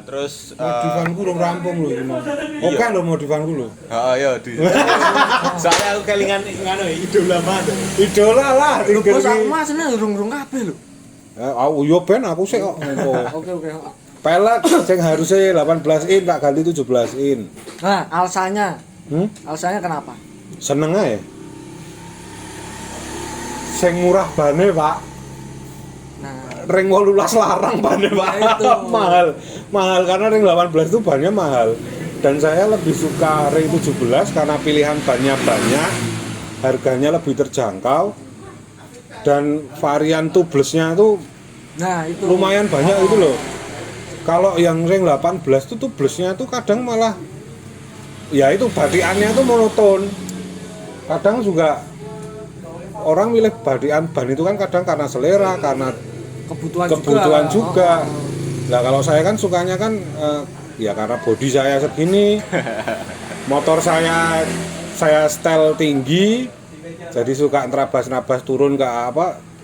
terus modifanku urung rampung lho iki. Oke lho modifanku lho. Heeh ya. Soalnya aku kelingan ngono idola banget. Idola lah. Lho bos aku masene urung kabeh lho. Aku yo ben aku sik kok. Oke. Pelek sing harusnya 18 in tak ganti 17 in. Nah, alasannya. Alasannya kenapa? Seneng ae. Sing murah bane, Pak. Nah, Ring 18 larang bane, Pak. Mahal karena ring 18 itu bannya mahal. Dan saya lebih suka ring 17 karena pilihan bannya banyak, harganya lebih terjangkau. Dan varian tubelessnya itu itu lumayan banyak itu loh. Kalau yang ring 18 itu tubelessnya tuh kadang malah ya itu batikannya tuh monoton. Kadang juga orang milih batikan ban itu kan kadang karena selera, karena kebutuhan juga. Nah kalau saya kan sukanya kan ya karena bodi saya segini, motor saya style tinggi, jadi suka nerabas-nabas turun ke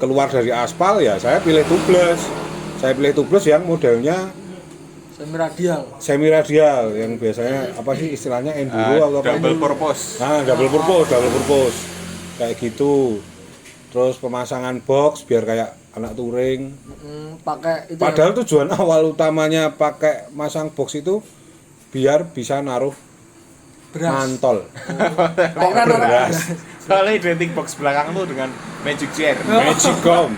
keluar dari aspal ya saya pilih tubeless. Saya pilih tubeless yang modelnya semi radial yang biasanya apa sih istilahnya enduro atau apa? Double purpose. Nah, double purpose. Kayak gitu. Terus pemasangan box biar kayak anak touring. Pakai itu. Padahal tujuan awal utamanya pakai masang box itu biar bisa naruh beras. mantol. Beras. Soalnya identik box belakang tuh dengan magic chair. Magic gum.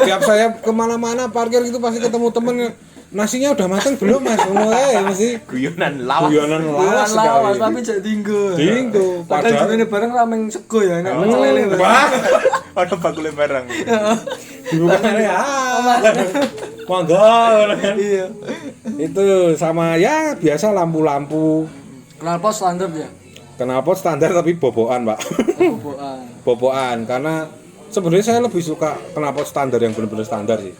Tiap saya kemana-mana parkir gitu pasti ketemu temen nasinya udah matang belum mas? Mesti Guyonan lawas lawas tapi jadi tinggal. Padahal ini bareng rameng sego ya, enak pecel lele. Ada bakule bareng. Bukan ya. Monggo. Iya. Itu sama ya biasa lampu-lampu. Knalpot standar ya. Knalpot standar tapi bobokan, Pak. Bobokan karena sebenarnya saya lebih suka knalpot standar yang benar-benar standar sih.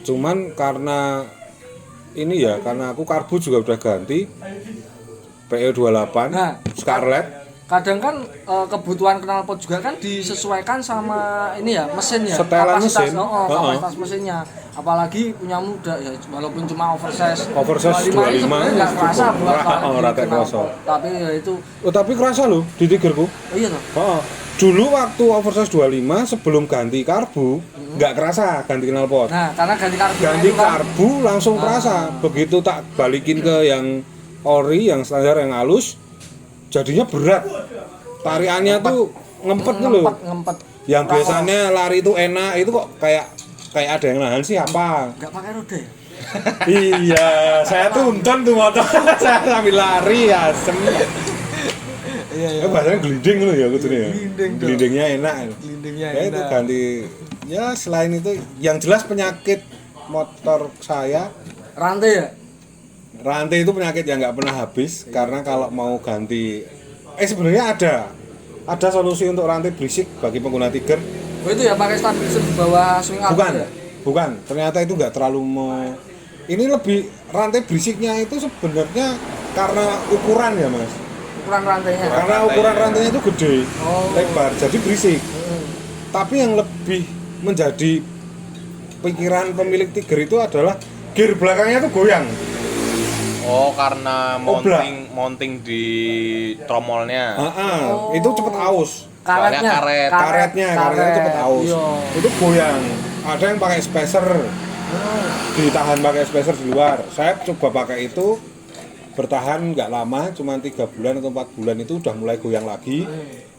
Cuman karena ini ya, karena aku karbu juga udah ganti PE28 Scarlett. Kadang kan kebutuhan knalpot juga kan disesuaikan sama ini ya, mesin ya. Setelan mesin. Kapasitas mesinnya. Apalagi punya muda ya, walaupun cuma oversize 25 enggak kerasa buat knalpot. Tapi ya itu. Tapi kerasa loh di Tigerku. Iya toh. Dulu waktu oversize 25 sebelum ganti karbu nggak kerasa ganti knalpot. Nah, karena ganti karbu langsung kerasa. Begitu tak balikin ke yang ori, yang standar, yang halus, jadinya berat. Tariannya tuh ngempet loh. Yang biasanya lari itu enak, itu kok kayak ada yang nahan sih apa? Nggak pakai roda ya? Iya, saya tuntun tuh motor. Saya sambil lari ya, Iya. Bahasanya gelinding loh ya kudune ya. Gelindingnya enak. Itu ganti. Ya selain itu yang jelas penyakit motor saya rantai ya. Rantai itu penyakit yang nggak pernah habis karena kalau mau ganti sebenarnya ada solusi untuk rantai berisik bagi pengguna Tiger. Oh itu ya pakai stabilizer di bawah swing arm. Bukan. Ternyata itu nggak terlalu ini lebih rantai berisiknya itu sebenarnya karena ukuran ya mas. Ukuran rantainya. Karena ukuran rantainya itu gede, lebar, jadi berisik. Tapi yang lebih menjadi pikiran pemilik Tiger itu adalah gear belakangnya tuh goyang. Oh, karena mounting di tromolnya. Itu cepet aus. Karetnya cepet aus. Itu goyang. Ada yang pakai spacer, ditahan pakai spacer di luar. Saya coba pakai itu. Bertahan nggak lama, cuma 3 bulan atau 4 bulan itu udah mulai goyang lagi.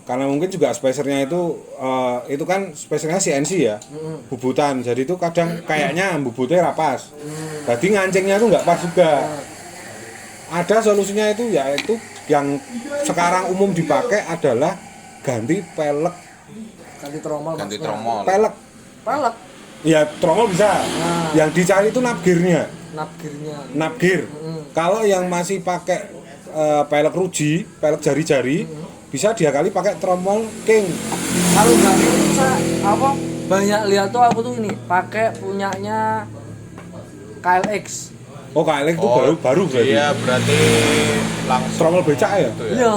Karena mungkin juga spacernya itu kan spacernya CNC ya, bubutan. Jadi itu kadang kayaknya bubutnya rapas. Jadi ngancingnya tuh nggak pas juga. Ada solusinya itu yaitu yang sekarang umum dipakai adalah ganti pelek. Ganti tromol. Pelek. Ya tromol bisa. Yang dicari itu nabgearnya. Nabgear. Kalau yang masih pakai pelek ruji, pelek jari-jari, bisa dia kali pakai tromol king. Kalau ganti bisa banyak lihat tuh aku tuh ini pakai punyanya KLX. Oh KLX itu baru berarti. Iya berarti langsung tromol becak ya? Iya.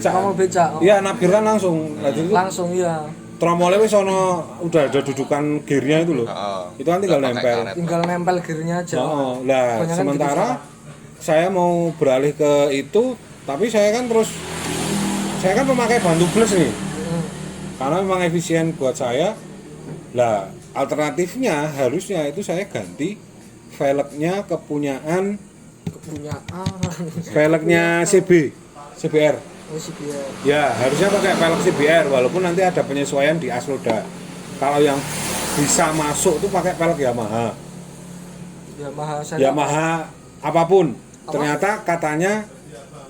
Tromol becak. Iya nabgear kan langsung. Langsung iya. tromolnya wis ono udah ada dudukan gearnya itu loh. Itu kan tinggal Nggak pakai nempel. karet. Tinggal nempel gearnya aja. Oh, lah Kebanyakan sementara gitu saya mau beralih ke itu, tapi saya kan memakai ban tubeless nih. Karena memang efisien buat saya. Lah, alternatifnya harusnya itu saya ganti velgnya kepunyaan velgnya CBR. Oh sih dia. Ya, harusnya pakai velg CBR walaupun nanti ada penyesuaian di as roda. Kalau yang bisa masuk tuh pakai velg Yamaha. Yamaha apapun. Ternyata katanya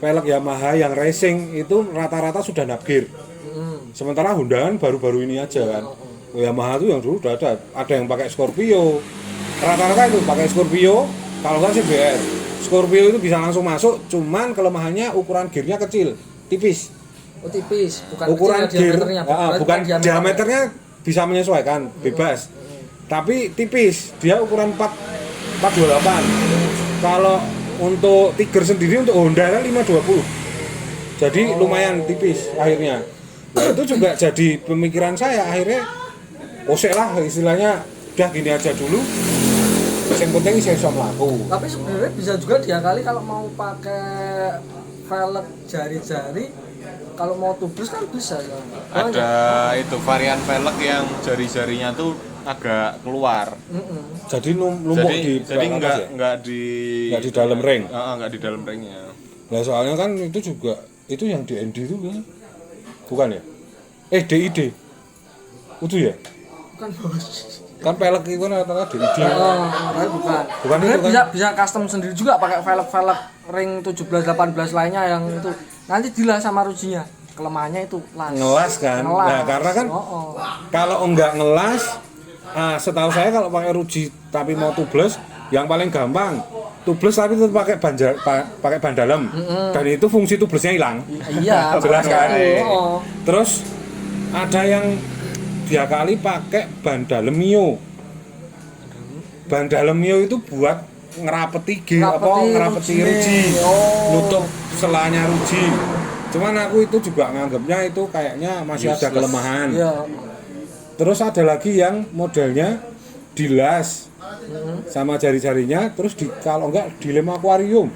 velg Yamaha yang racing itu rata-rata sudah nabgir. Sementara Honda kan baru-baru ini aja kan. Yamaha tuh yang dulu udah ada yang pakai Scorpio. Rata-rata itu pakai Scorpio, kalau nggak CBR. Scorpio itu bisa langsung masuk, cuman kelemahannya ukuran gearnya kecil, tipis. Oh tipis, bukan Ukuran kecil gear, diameternya. bukan diameternya bisa menyesuaikan, bebas. Tapi tipis, dia ukuran 428. Kalau untuk Tiger sendiri untuk Honda kan 520. Jadi lumayan tipis akhirnya. Nah, itu juga jadi pemikiran saya akhirnya osek lah istilahnya udah gini aja dulu. Yang penting saya bisa melaku. Tapi sebenarnya bisa juga diakali kalau mau pakai velg jari-jari. Kalau mau tubeless kan bisa ya. Ada itu varian velg yang jari-jarinya tuh agak keluar. Jadi numpuk di Jadi belakang atas ya? enggak di dalam ring. Enggak di dalam ringnya. Nah soalnya kan itu juga itu yang DND itu kan bukan ya? DID itu ya? Bukan bos. Kan pelek itu kan rata-rata DID. Tapi bukan. Bukan itu kan? Bisa custom sendiri juga pakai velg ring 17 18 lainnya yang itu. Nanti dilas sama rujinya. Kelemahannya itu las. Ngelas kan? Nah karena kan kalau enggak ngelas, setahu saya kalau pakai ruji tapi mau tubeless, yang paling gampang tubeless tapi tetap pakai ban dalam. Dan itu fungsi tubelessnya hilang. Iya, jelas kan? Terus ada yang dia kali pakai ban dalam Mio. Ban dalam Mio itu buat ngerapeti ruji. Nutup selanya ruji. Cuman aku itu juga nganggapnya itu kayaknya masih ada kelemahan. Iya. Terus ada lagi yang modelnya dilas sama jari-jarinya, terus kalau enggak dilem akuarium.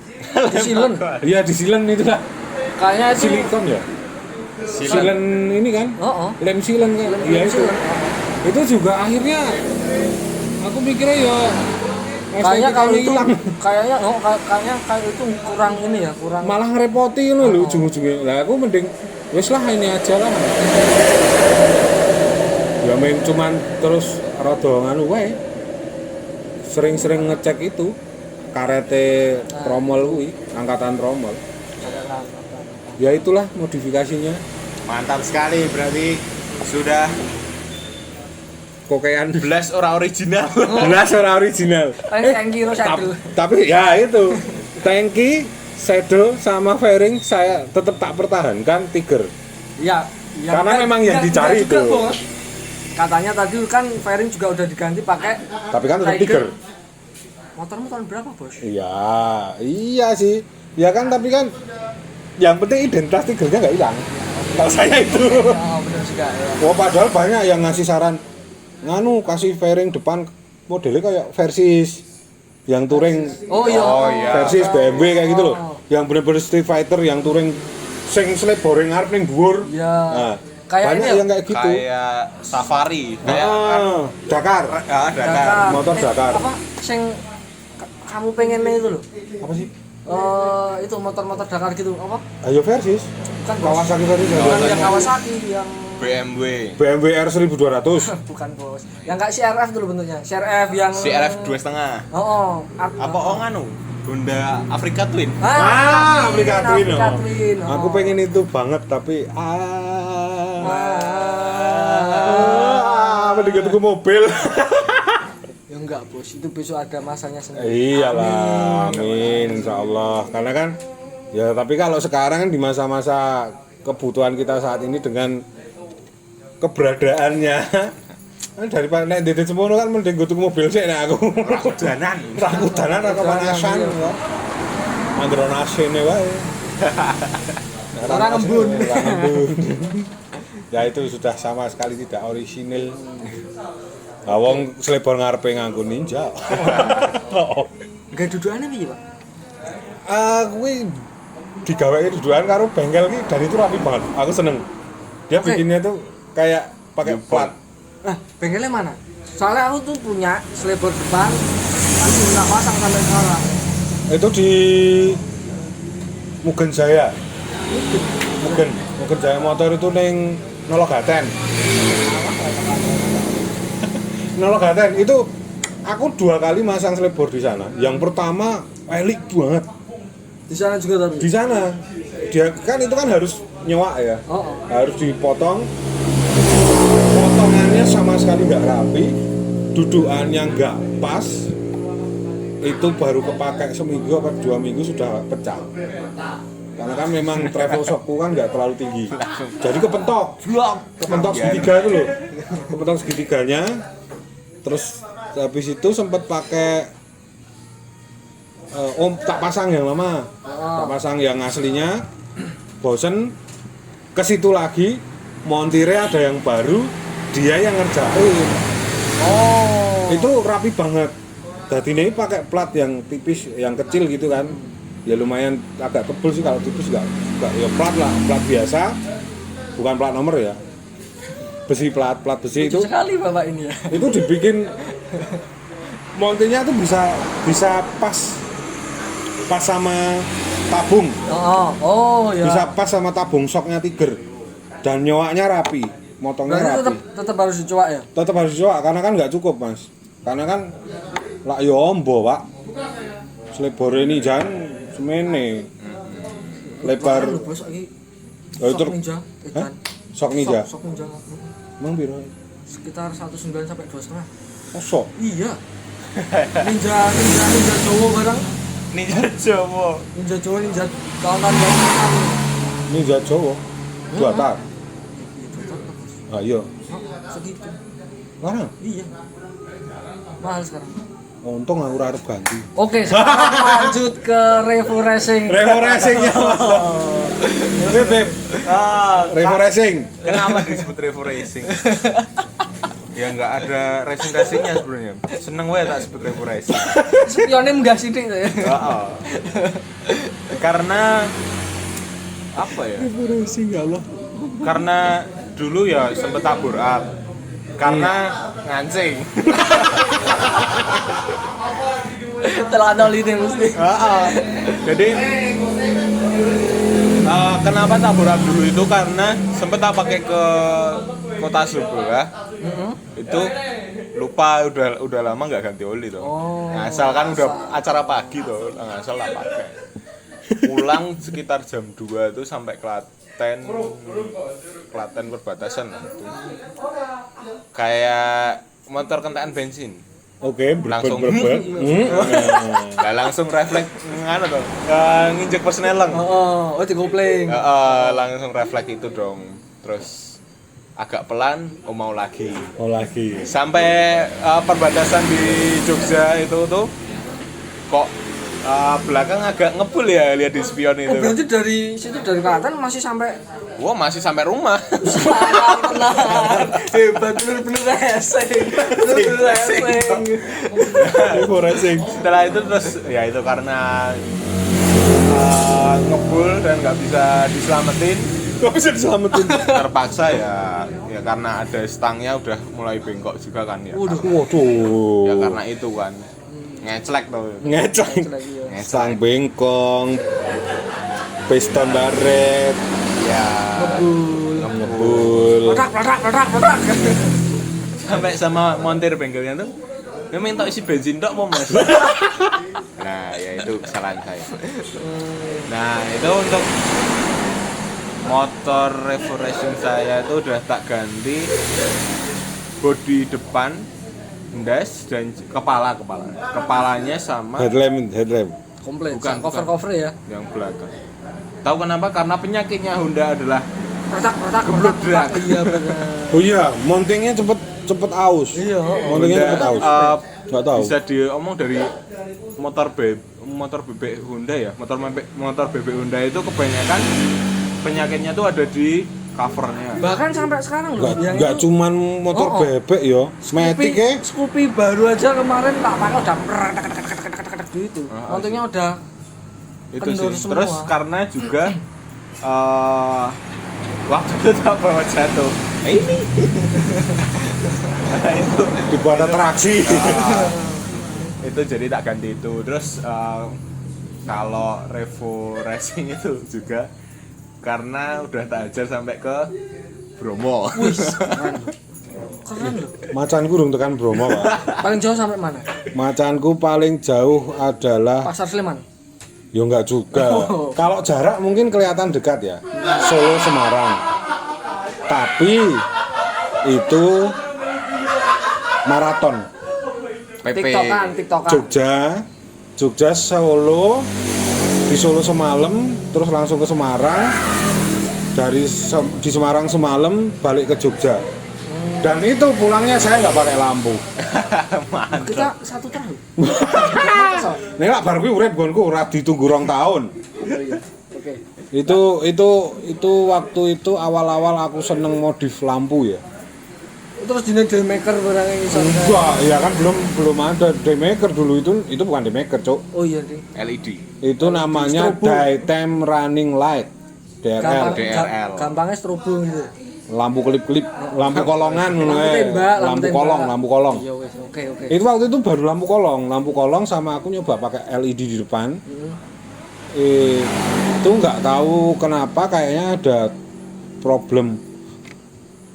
Disilen. Iya disilen itu lah. Kayaknya itu Silikon ya. Silen ini kan? Lem silen kan? Iya itu. Itu juga akhirnya aku mikirnya ya kayaknya kalau itu hilang. kayaknya kayak itu kurang ini ya, kurang Malah ngerepoti loh ujung-ujungnya. Lah aku mending wis lah ini aja lah. Ya main cuman terus rada nganu wae. Sering-sering ngecek itu karete tromol kuwi, angkatan tromol. Ya itulah modifikasinya. Mantap sekali, berarti sudah Kokean belas orang original. belas orang original. Tangki saddle. Tapi ya itu tangki, saddle sama fairing saya tetap tak pertahankan Tiger. Iya, Karena memang yang dicari juga, itu. Bos. Katanya tadi kan fairing juga udah diganti pakai Tapi kan tetap Tiger. Motormu tahun berapa, Bos? Iya sih. Ya kan tapi kan yang penting identitas Tigernya nggak hilang. Kalau saya itu. Oh, benar juga ya. Oh, padahal banyak yang ngasih saran nganu kasih fairing depan modelnya kayak Versys yang touring. Oh iya. Versys BMW kayak gitu loh. Yang bener-bener Street Fighter yang touring sing slip boring arep ning dhuwur. Iya. Nah, Kayak banyak ini yang kayak gitu. Kayak safari, kayak Dakar. Dakar. Motor Dakar. Apa sing kamu pengennya itu loh? Apa sih? Itu motor-motor Dakar gitu apa? Ayo Versys. Bukan Bos. Kawasaki Versys. Bukan yang Kawasaki, yang BMW R 1200. bukan Bos. Yang kayak CRF dulu bentuknya. CRF yang CRF 2,5. Apa nganu? Honda Africa Twin. Africa Twin. Africa Twin. Aku pengen itu banget tapi mending tuku mobil. Ya enggak, Bos. Itu besok ada masanya sendiri. Iyalah, amin insyaallah. Karena kan ya tapi kalau sekarang kan di masa-masa kebutuhan kita saat ini dengan keberadaannya kan daripada nek dede semono kan mending tuku mobil sik nek aku. Rakudanan Aku panasan kok. Anggere nasene wae. Orang embun. Ya itu sudah sama sekali tidak orisinil. Lah wong selebor ngarepe nganggo ninja. Gak dudukane piye, Pak? Kuwi digawe dudukan karo bengkel ki dan itu rapi banget. Aku seneng. Dia Oke. bikinnya tuh kayak pakai plat. Nah, bengkelnya mana? Soalnya aku tuh punya selebor depan, tapi nggak pasang sampai sekarang. Itu di Mugen Jaya. Mugen Jaya Motor itu ning Nologaten. Nologaten itu aku 2 kali masang selebor di sana. Yang pertama elik banget. Di sana juga tapi. Di sana dia kan itu kan harus nyewa ya. Oh. Harus dipotong. Potongannya sama sekali nggak rapi, dudukannya nggak pas. Itu baru kepakai seminggu apa 2 minggu sudah pecah. Karena kan memang travel shopku kan nggak terlalu tinggi. Jadi kepentok segitiga itu loh. Kepentok segitiganya. Terus habis itu sempat pakai tak pasang yang lama. Tak pasang yang aslinya. Bosen ke situ lagi, montirnya ada yang baru, dia yang ngerjain. Oh. Itu rapi banget. Jadi ini pakai plat yang tipis, yang kecil gitu kan. Ya lumayan agak tebel sih, kalau tipis enggak ya plat lah, plat biasa. Bukan plat nomor ya. Besi plat besi itu. Sekali Bapak ini ya. Itu dibikin montirnya tuh bisa pas sama tabung. Oh ya. Bisa pas sama tabung soknya Tiger. Dan nyowaknya rapi, motongnya Berarti rapi. tetap harus dicuak ya? Tetap harus dicoba karena kan nggak cukup mas, karena kan lah yo ombo pak, selebor ini jangan semene lebar. Bos lagi. Oh, itu Sok ninja, Hah? Sok ninja. Sok ninja. Emang biro? Sekitar 1,9 sampai 2,5. Sok. Iya. Ninja Jawa barang. Ninja Jawa. Ninja Jawa ninja tahun-tahun yang Ninja Jawa. 2 tak. Ah iya. segitu. Mana? Iya. Mahal sekarang. Untung aku ora arep ganti. Oke, sekarang lanjut ke Revo Racing. Revo Racing-nya. Beb. Revo Racing. Kenapa disebut Revo Racing? Ya nggak ada racing-racingnya sebenarnya. Seneng wae tak sebut Revo Racing. Spionnya enggak sithik ya. Heeh. Karena apa ya? Revo Racing ya Allah. Karena dulu ya sempet tabur up. Karena ngancing. Teladol ini mesti. Jadi kenapa tabur up dulu itu karena sempet tak pakai ke kota Surabaya. Itu lupa udah lama nggak ganti oli tuh. Ngasal kan udah acara pagi tuh, ngasal tak pakai. Pulang sekitar jam 2 tuh sampai Klaten perbatasan lah itu. Kayak motor kentaan bensin. Oke, Langsung berbet. Nggak langsung refleks nganu tuh. Nginjek persneleng. Oh, digopling. Langsung refleks itu dong. Terus agak pelan, mau lagi. Oh lagi. Sampai perbatasan di Jogja itu tuh kok belakang agak ngebul ya lihat di spion itu. Oh, berarti dari situ dari Klaten masih sampai Wah, masih sampai rumah. benar. Hebat bener-bener racing. Bener-bener racing. Revo Racing. Setelah itu terus ya itu karena ngebul dan nggak bisa diselamatin. Kok bisa diselamatin? Terpaksa ya karena ada stangnya udah mulai bengkok juga kan ya. Waduh. Ya karena itu kan ngeclek tuh. Ngeceng. Ngeclek. Stang bengkong. Piston baret. Ya. Ngebul. Ledak. Sampai sama montir bengkelnya tuh dia minta isi bensin tok mau mas. Nah ya itu kesalahan saya. Nah itu untuk motor Revo Racing saya itu udah tak ganti bodi depan, das dan kepalanya sama Headlamp. Komplit. Bukan, Cover ya. yang belakang. Tahu kenapa? Karena penyakitnya Honda adalah Ledak. Iya benar. Oh iya, mountingnya cepet aus. Iya. Mountingnya cepet aus. Nggak tahu. Bisa diomong dari motor bebek Honda ya. Motor bebek Honda itu kebanyakan penyakitnya tuh ada di covernya. Bahkan sampai sekarang loh yang Nggak itu cuman motor Oh, oh. bebek yo, Matic ya. Scoopy baru aja kemarin tak pakai udah gitu. Untungnya udah Itu kendor sih. semua. Terus karena juga waktu itu tak bawa jatuh. Nah, ini. Nah, itu Dibuat atraksi. itu jadi tak ganti itu. Terus kalau Revo Racing itu juga karena udah tak ajar sampai ke Bromo. Keren loh. Macanku durung tekan Bromo, Pak. Paling jauh sampai mana? Macanku paling jauh adalah Pasar Sleman. ya enggak juga. Kalau jarak mungkin kelihatan dekat ya. Solo Semarang. Tapi itu maraton. PP. TikTokan. Jogja Solo, di Solo semalam terus langsung ke Semarang, di Semarang semalam balik ke Jogja. Dan itu pulangnya saya nggak pakai lampu. Kita satu tahun. Nek lak bar kuwi urip nggonku ora ditunggu 2 tahun. Oke. Itu waktu itu awal-awal aku seneng modif lampu ya. Terus jenis Daymaker barang yang bisa. Enggak, ya kan belum ada Daymaker dulu itu bukan Daymaker, Cuk. Oh iya nih. LED. Itu namanya Strobo. Daytime Running Light. DRL. DRL. Gampangnya strobo gitu. Lampu kelip-kelip, lampu kolongan ngono Lampu ae. tembak, Lampu kolong. Iya wes, oke. Itu waktu itu baru lampu kolong sama aku nyoba pakai LED di depan. Itu nggak tahu kenapa kayaknya ada problem.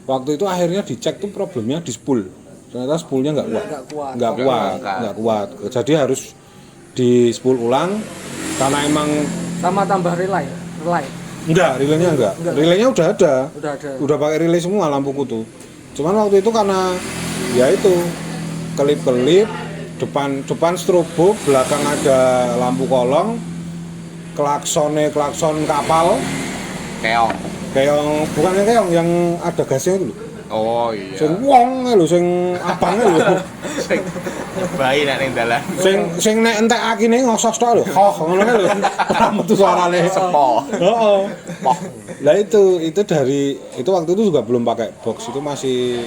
Waktu itu akhirnya dicek tuh problemnya di spool. Ternyata spoolnya nggak kuat. Nggak kuat. Jadi harus di spool ulang karena emang Sama tambah relay. relaynya enggak. Relaynya udah ada. Udah ada. Udah pakai relay semua lampuku tuh. Cuman waktu itu karena ya itu kelip-kelip depan strobo, belakang ada lampu kolong, klakson kapal, bukannya keong yang ada gasnya itu loh. Oh iya. Sing wong lho, sing abang lho. Sing bayi nek ning dalan. Sing nek entek akine ngosos tok lho. Ngono kae lho. Ora metu suarane. Sepo. Heeh. Lah itu dari itu waktu itu juga belum pakai box, itu masih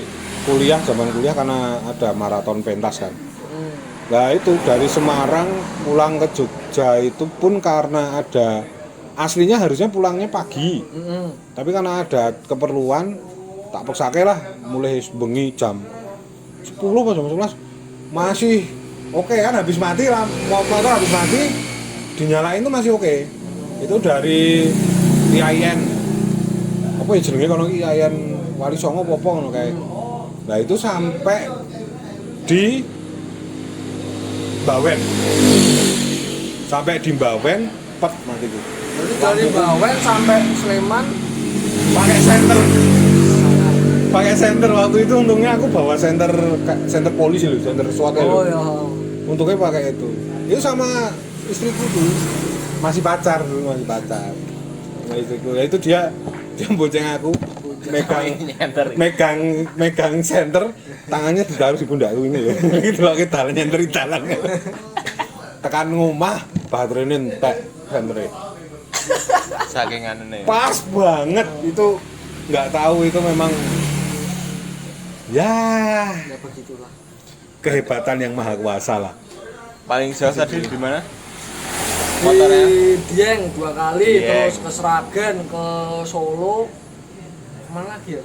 zaman kuliah karena ada maraton pentas kan. Nah itu dari Semarang pulang ke Jogja itu pun karena ada aslinya harusnya pulangnya pagi. Tapi karena ada keperluan tak paksake lah mulai bengi jam 10 atau jam 11 masih oke kan, habis mati lah motor habis mati dinyalain tuh masih oke. Itu dari IAIN apa ya jenenge kono IAIN Wali Songo apa ngono kae. Nah itu sampai di Bawen pet matiku. Jadi dari Bawen sampai Sleman pakai senter waktu itu. Untungnya aku bawa senter polisi loh, senter SWAT Oh loh. ya. Untungnya pakai itu sama istriku dulu masih pacar. Nah, istriku ya itu dia bonceng aku megang senter, tangannya ditaruh di pundakku ini loh. Gitu loh kita nyenter di dalam. Tekan ngomah baterainya entek sentere. Saking anune. Pas banget itu, nggak tahu itu memang ya Begitulah. kehebatan yang maha kuasa lah. Paling jauh tadi di mana? Motornya? Di Dieng 2 kali, Dieng. terus ke Sragen, ke Solo, mana lagi ya?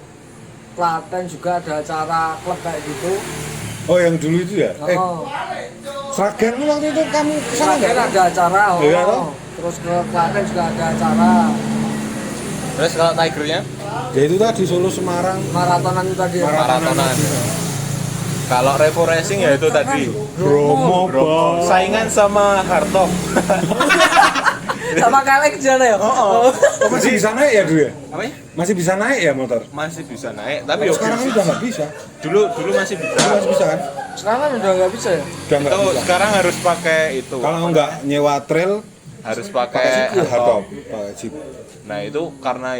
Klaten juga ada acara klub kayak gitu. Oh yang dulu itu ya? Oh, Sragen waktu itu kamu kesana Sragen nggak? ada acara. Iya, toh? Terus ke Klaten juga ada acara. Terus kalau Tigernya? Ya itu tadi Solo Semarang. Maratonan itu tadi. Maratonan. Kalau Revo Racing ya itu tadi. Bromo. Saingan sama Harto. Sama Kalek jana ya? Oh, masih bisa naik ya dulu ya? Apa ya? Masih bisa naik ya motor? Masih bisa naik, tapi Sekarang udah nggak bisa. dulu masih bisa. Masih bisa kan? Sekarang kan udah nggak bisa ya? Udah nggak Itu bisa. sekarang harus pakai itu. Kalau nggak nyewa trail, Harus pakai hardtop, Harto. pakai jeep. Nah itu karena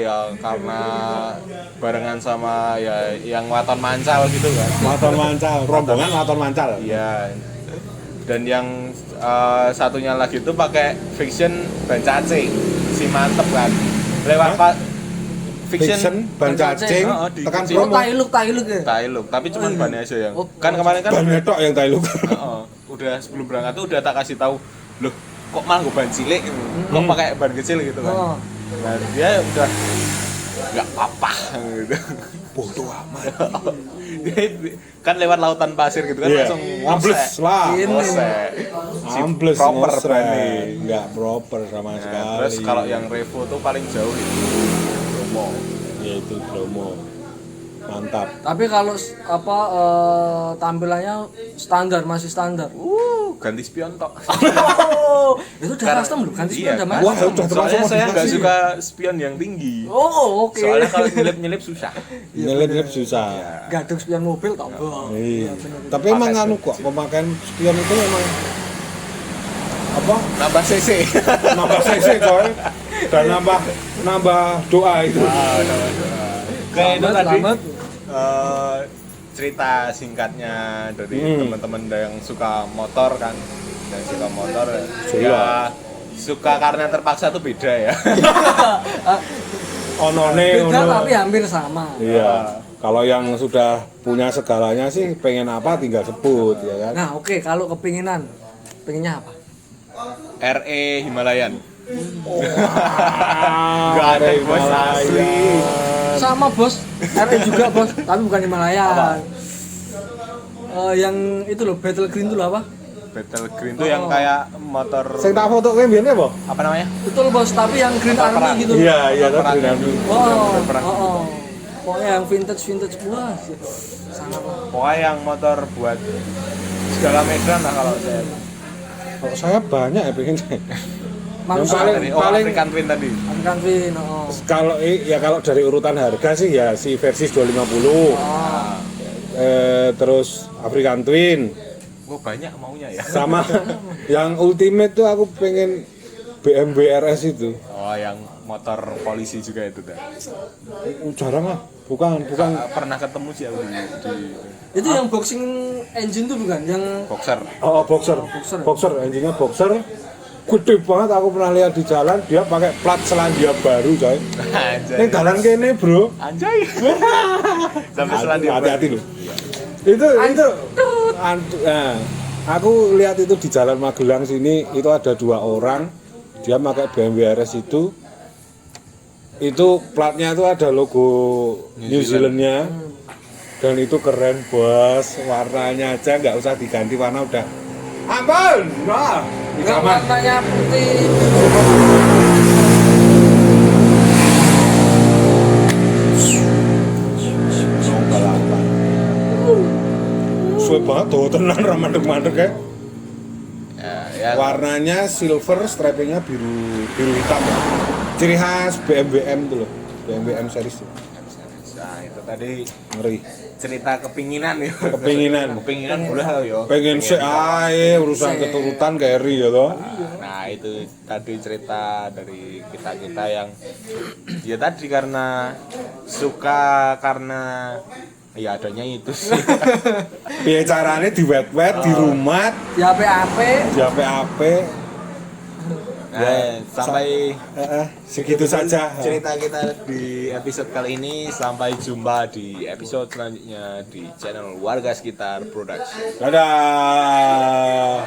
barengan sama ya yang waton mancal gitu kan. Waton mancal, rombongan waton mancal. Iya. Dan yang satunya lagi itu pakai fiction ban cacing, si mantep kan. Lewat Hah? Fiction, ban cacing, di tekan kecil. Oh, promo. Tailuk ya. Tailuk, tapi cuman bannya aja yang. Oh. Kan kemarin kan Ban tok yang tailuk. udah sebelum berangkat tuh udah tak kasih tahu, loh kok malah gue ban cilik, kok pakai ban kecil gitu kan. Oh. Nah dia udah nggak apa-apa gitu. Bodoh amat. Kan lewat lautan pasir gitu kan Iya. langsung Ambles lah. ngosek. Ambles Proper ngosek. berani. Enggak proper sama Nah, sekali. terus kalau yang Revo tuh paling jauh itu Bromo. yaitu Bromo. Mantap. Tapi kalau tampilannya standar, masih standar. Ganti spion tok. Oh, itu udah Karena- custom loh, ganti iya, spion udah kan? Wah, masuk. udah termasuk Soalnya saya nggak modifikasi. suka spion yang tinggi. Oh, oke. Soalnya kalau nyelip-nyelip susah. Nyelip susah. gadung spion mobil tombol. Iya. bener. Tapi emang anu kok pemakaian spion itu memang apa? Nambah CC. Nambah cc coy. Dan nambah doa itu. Kayak itu tadi Selamat. cerita singkatnya dari teman-teman yang suka motor kan, yang suka motor ya suka karena terpaksa tuh beda ya. Onone Beda ono. tapi hampir sama. Iya. Kalau yang sudah punya segalanya sih pengen apa tinggal sebut ya kan. Nah, oke, kalau kepinginan, pengennya apa? RE Himalayan. Gak ada, bos, asli. Sama bos, RE juga bos, tapi bukan Himalayan. Yang itu loh, Battle Green itu loh apa? Battle Green tuh yang kayak motor Sing tak foto kowe mbiyen apa? apa namanya? Betul bos, tapi yang Green Motor perang. Army gitu. Iya, iya Motor tadi perang. Oh, Perang. oh. Pokoknya yang vintage wah, sangat. Pokoknya yang motor buat segala medan lah kalau saya. Kalau saya banyak ya pengen. Manusia paling- Dari African Twin tadi. American Twin, oh. Kalau dari urutan harga sih ya si Versys 250. Ah, Terus African Twin Gue banyak maunya ya. sama yang ultimate tuh aku pengen BMW RS itu. Oh, yang motor polisi juga itu dah. Jarang lah. Bukan. Pernah ketemu sih aku di itu yang boxing engine tuh bukan? Yang boxer. Oh, boxer. Boxer, engine-nya boxer. Gede banget aku pernah lihat di jalan dia pakai plat Selandia Baru, coy. Anjay. Ini jalan kene, Bro. Anjay. Sampai Selandia Baru. Hati-hati loh. Itu nah, aku lihat itu di Jalan Magelang sini itu ada 2 orang dia pakai BMW RS itu platnya itu ada logo New Zealand-nya dan itu keren bos, warnanya aja nggak usah diganti warna udah ampun, nah di enggak kamar. warnanya putih. Suwe banget tuh tenan ramandek-mandek ya. Ya, Warnanya silver, stripingnya biru hitam ya. Ciri khas BMW M tuh loh, BMW M series tuh. Nah, itu tadi Ngeri. cerita kepinginan ya. Kepinginan boleh lah yo. pengen sih ae urusan keturutan Kerry ya toh. Nah, itu tadi cerita dari kita yang ya tadi karena suka karena ya adanya itu sih. Piye carane diwet-wet di rumah, Di HP. di HP. Nah, sampai Segitu saja. cerita kita di episode kali ini. Sampai jumpa di episode selanjutnya di channel Warga Sekitar Production. Dadah.